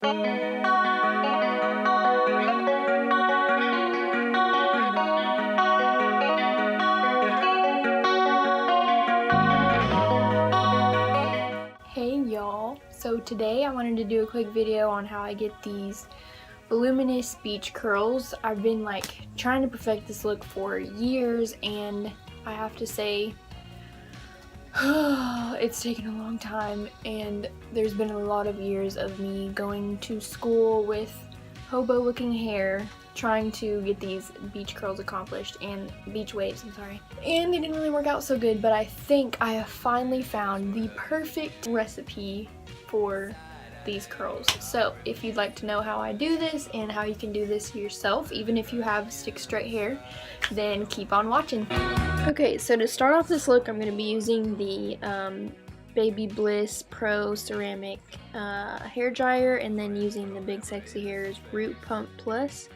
Hey y'all, so today I wanted to do a quick video on how I get these voluminous beach curls. I've been like trying to perfect this look for years, and I have to say it's taken a long time, and there's been a lot of years of me going to school with hobo looking hair trying to get these beach curls accomplished, and beach waves, I'm sorry. And it didn't really work out so good, but I think I have finally found the perfect recipe for these curls. So if you'd like to know how I do this and how you can do this yourself, even if you have stick straight hair, then keep on watching. Okay, so to start off this look, I'm going to be using the BaByLiss Pro ceramic hair dryer, and then using the Big Sexy Hair's Root Pump Plus,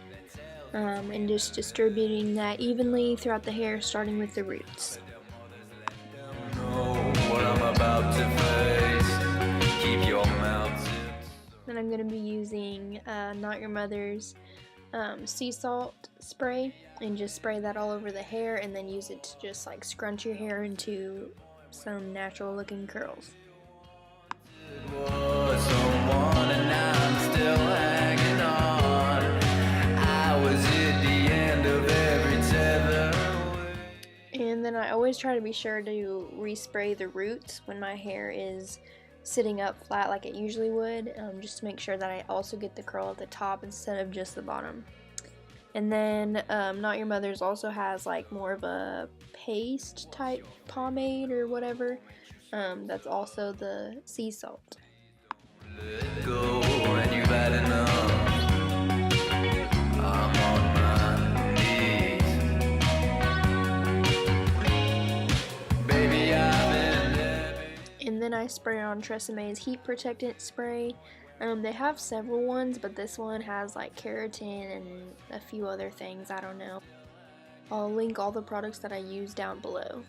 and just distributing that evenly throughout the hair, starting with the roots. Then I'm going to be using Not Your Mother's sea salt spray, and just spray that all over the hair, and then use it to just like scrunch your hair into some natural looking curls. And then I always try to be sure to respray the roots when my hair is sitting up flat like it usually would, just to make sure that I also get the curl at the top instead of just the bottom. And then Not Your Mother's also has like more of a paste type pomade or whatever, that's also the sea salt. And then I spray on Tresemme's heat protectant spray. They have several ones, but this one has like keratin and a few other things, I don't know. I'll link all the products that I use down below.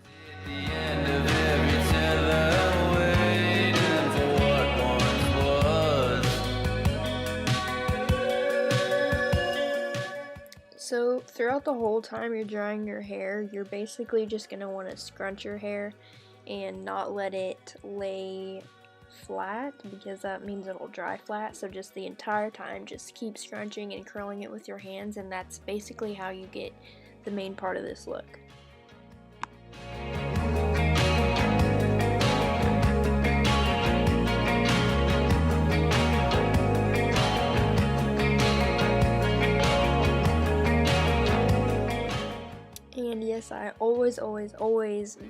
So throughout the whole time you're drying your hair, you're basically just going to want to scrunch your hair and not let it lay flat, because that means it'll dry flat. So just the entire time, just keep scrunching and curling it with your hands, and that's basically how you get the main part of this look. And yes, I always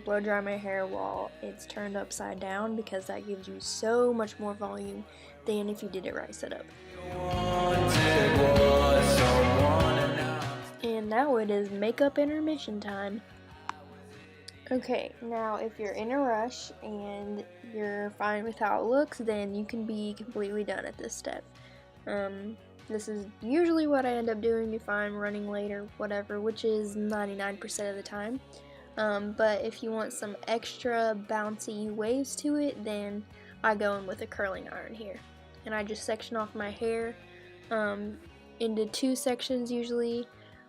blow dry my hair while it's turned upside down, because that gives you so much more volume than if you did it right side up. And now it is makeup intermission time. Okay, now if you're in a rush and you're fine with how it looks, then you can be completely done at this step. This is usually what I end up doing if I'm running late or whatever, which is 99% of the time. But if you want some extra bouncy waves to it, then I go in with a curling iron here. And I just section off my hair into two sections usually,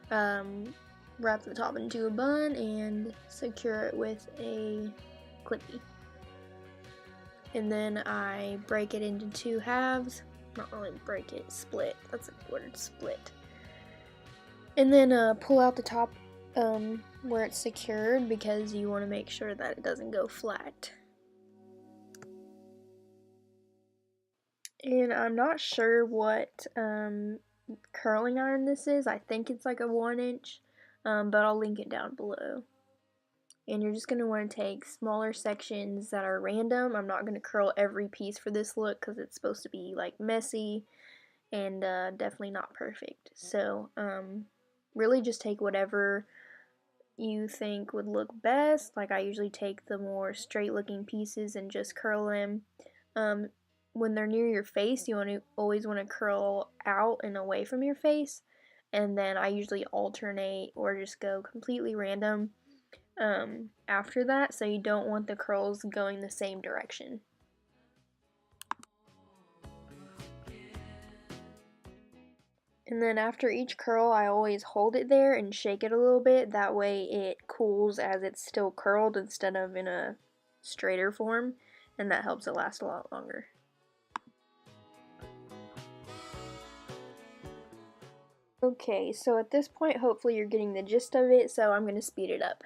wrap the top into a bun, and secure it with a clippy. And then I break it into two halves. Not really break it, split. That's a word, split. And then pull out the top where it's secured, because you want to make sure that it doesn't go flat. And I'm not sure what curling iron this is. I think it's like a 1-inch, but I'll link it down below. And you're just going to want to take smaller sections that are random. I'm not going to curl every piece for this look, because it's supposed to be like messy and definitely not perfect. So really just take whatever you think would look best. Like I usually take the more straight looking pieces and just curl them. When they're near your face, you always want to curl out and away from your face. And then I usually alternate or just go completely random after that, so you don't want the curls going the same direction. And then after each curl, I always hold it there and shake it a little bit. That way it cools as it's still curled instead of in a straighter form, and that helps it last a lot longer. Okay, so at this point, hopefully you're getting the gist of it, so I'm going to speed it up.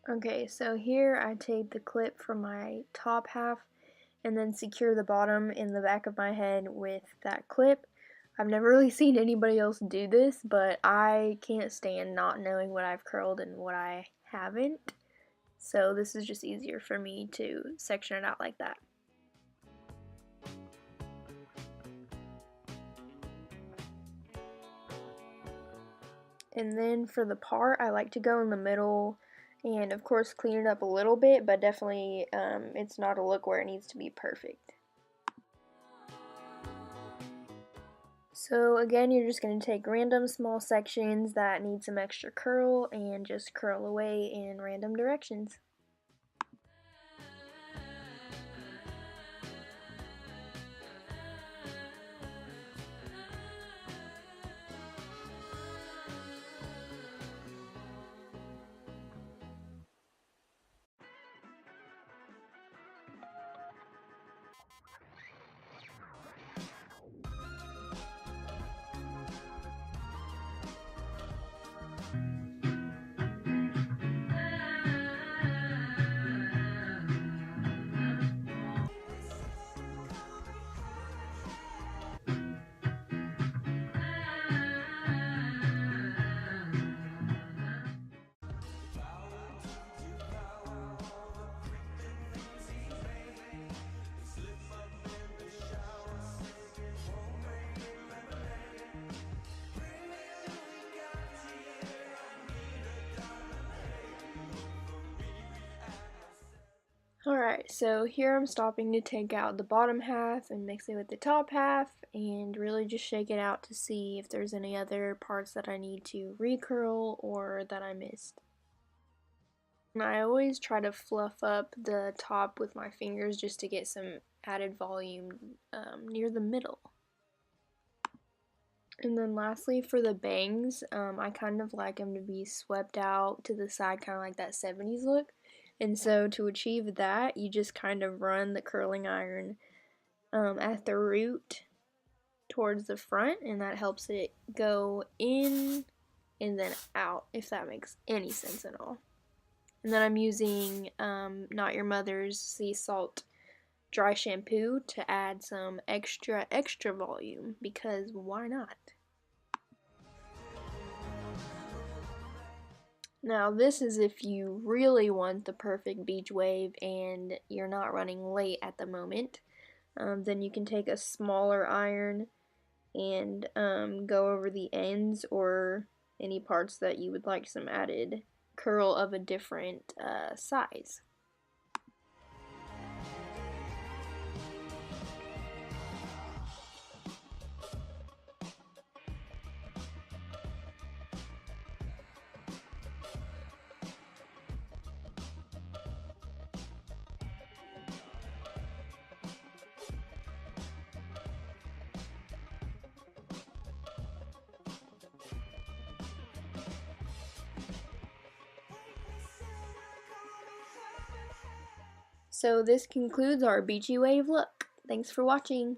Okay, so here I take the clip from my top half and then secure the bottom in the back of my head with that clip. I've never really seen anybody else do this, but I can't stand not knowing what I've curled and what I haven't. So this is just easier for me to section it out like that. And then for the part, I like to go in the middle and of course clean it up a little bit, but definitely it's not a look where it needs to be perfect. So again, you're just going to take random small sections that need some extra curl and just curl away in random directions. Alright, so here I'm stopping to take out the bottom half and mix it with the top half and really just shake it out to see if there's any other parts that I need to recurl or that I missed. And I always try to fluff up the top with my fingers just to get some added volume near the middle. And then lastly for the bangs, I kind of like them to be swept out to the side, kind of like that 70s look. And so to achieve that, you just kind of run the curling iron at the root towards the front, and that helps it go in and then out, if that makes any sense at all. And then I'm using Not Your Mother's Sea Salt dry shampoo to add some extra volume, because why not? Now this is if you really want the perfect beach wave and you're not running late at the moment. Then you can take a smaller iron and go over the ends or any parts that you would like some added curl of a different size. So this concludes our beachy wave look. Thanks for watching.